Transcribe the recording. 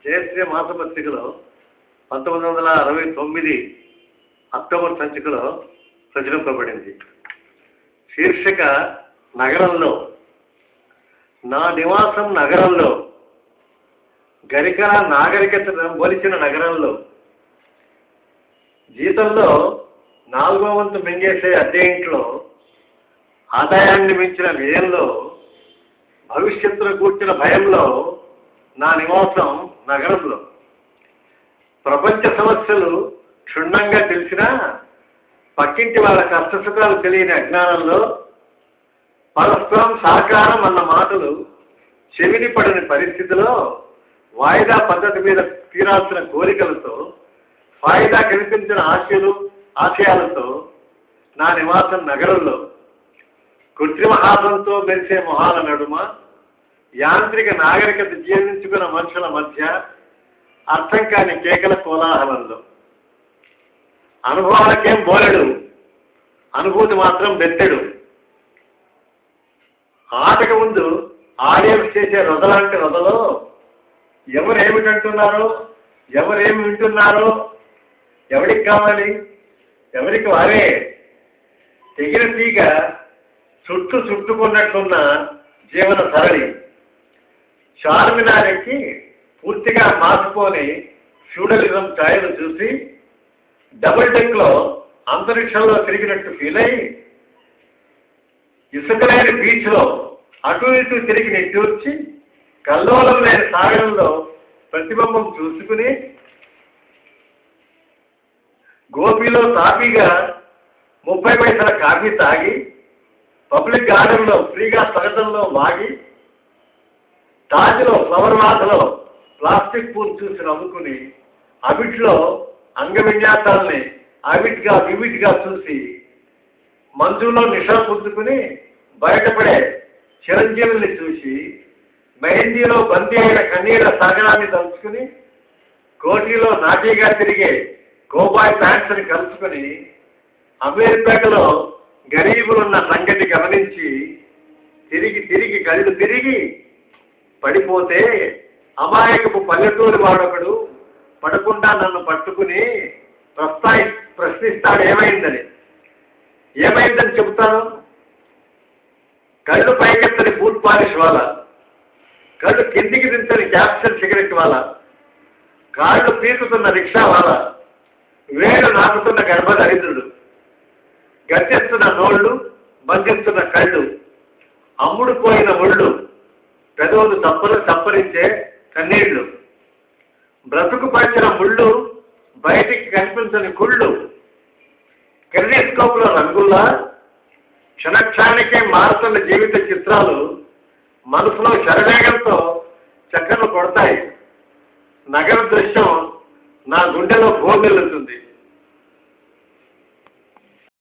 Jayashree మాసపత్రికలో 1969 October సంచికలో ప్రచురింపబడింది. శీర్షిక నగరంలో. నా నివాసం నగరంలో, గరికల నాగరికత బొలిచిన నగరంలో, జీతంలో 4వ వంతు మింగేసే అద్దె ఇంట్లో, ఆదాయాన్ని మించిన వ్యయంలో, భవిష్యత్తును కూర్చిన భయంలో నా నివాసం నగరంలో. ప్రపంచ సమస్యలు క్షుణ్ణంగా తెలిసినా పక్కింటి వాళ్ళ కష్టసుఖాలు తెలియని అజ్ఞానంలో, పరస్పరం సహకారం అన్న మాటలు చెవిని పడని పరిస్థితిలో, వాయిదా పద్ధతి మీద తీరాల్సిన కోరికలతో, వాయిదా కనిపించిన ఆశయాలతో నా నివాసం నగరంలో, కృత్రిమ హాసంతో మెరిసే మొహాల నడుమ, యాంత్రిక నాగరికత జీర్ణించుకున్న మనుషుల మధ్య అర్థం కాని కేకల కోలాహలంలో. అనుభవాలకేం బోలెడు, అనుభూతి మాత్రం బెత్తెడు. ఆటకు ముందు ఆడియన్స్ చేసే రొదలాంటి రొదలో ఎవరేమిటంటున్నారో, ఎవరేమి వింటున్నారో, ఎవరికి కావాలి, ఎవరికి వారే. తెగిన తీగ చుట్టుకున్నట్లున్న జీవన సరళి. చార్మినార్ ఎక్కి పూర్తిగా మాసిపోని ఫ్యూడలిజం ఛాయలు చూసి డబుల్ డెక్లో అంతరిక్షంలో తిరిగినట్టు ఫీల్ అయి, ఇసుకలేని బీచ్లో అటు ఇటు తిరిగి నిట్టూర్చి కల్లోలం లేని సాగరంలో ప్రతిబింబం చూసుకుని, గోపిలో తాపీగా 30 పైసల కాఫీ తాగి, పబ్లిక్ గార్డెన్లో ఫ్రీగా స్వాగతంలో వాగి, తాజ్లో ఫ్లవర్ వాసలో ప్లాస్టిక్ పూలు చూసి నవ్వుకుని, అవిట్లో అంగ విన్యాసాలని వివిడ్గా చూసి, మంచులో నిషా పుచ్చుకుని బయటపడే చిరంజీవుల్ని చూసి, మెహందీలో బందీ అయిన కన్నీళ్ల సాగరాన్ని తలుచుకుని, కోటిలో నాటీగా తిరిగే గోబాయ్ ప్యాంట్స్ని కలుసుకుని, అమీర్పేటలో గరీబులున్న సంగతి గమనించి తిరిగి కళ్ళు తిరిగి పడిపోతే, అమాయకపు పల్లెటూరి వాడొకడు పడకుండా నన్ను పట్టుకుని ప్రశ్నిస్తాడు ఏమైందని చెబుతాను. కళ్ళు పైకెత్తని బూట్ పాలిష్ వాళ్ళ, కళ్ళు కిందికి దించని క్యాప్సల్ సిగరెట్ వాళ్ళ, కాళ్ళు పీకుతున్న రిక్షా వాళ్ళ, వేలు నాకుతున్న గర్భదరిద్రుడు, గర్జిస్తున్న నోళ్ళు, బంధిస్తున్న కళ్ళు, అమ్ముడు పోయిన ఒళ్ళు, పెదవులు తప్పరించే కన్నీళ్లు, బ్రతుకు పరిచిన ముళ్ళు, బయటికి కనిపించని కుళ్ళు, కెరిస్కోప్లో రంగుల్లా క్షణక్షానికే మారుతున్న జీవిత చిత్రాలు మనసులో శరవేగంతో చక్కర్లు కొడతాయి. నగర దృశ్యం నా గుండెలో భోగిల్లుతుంది.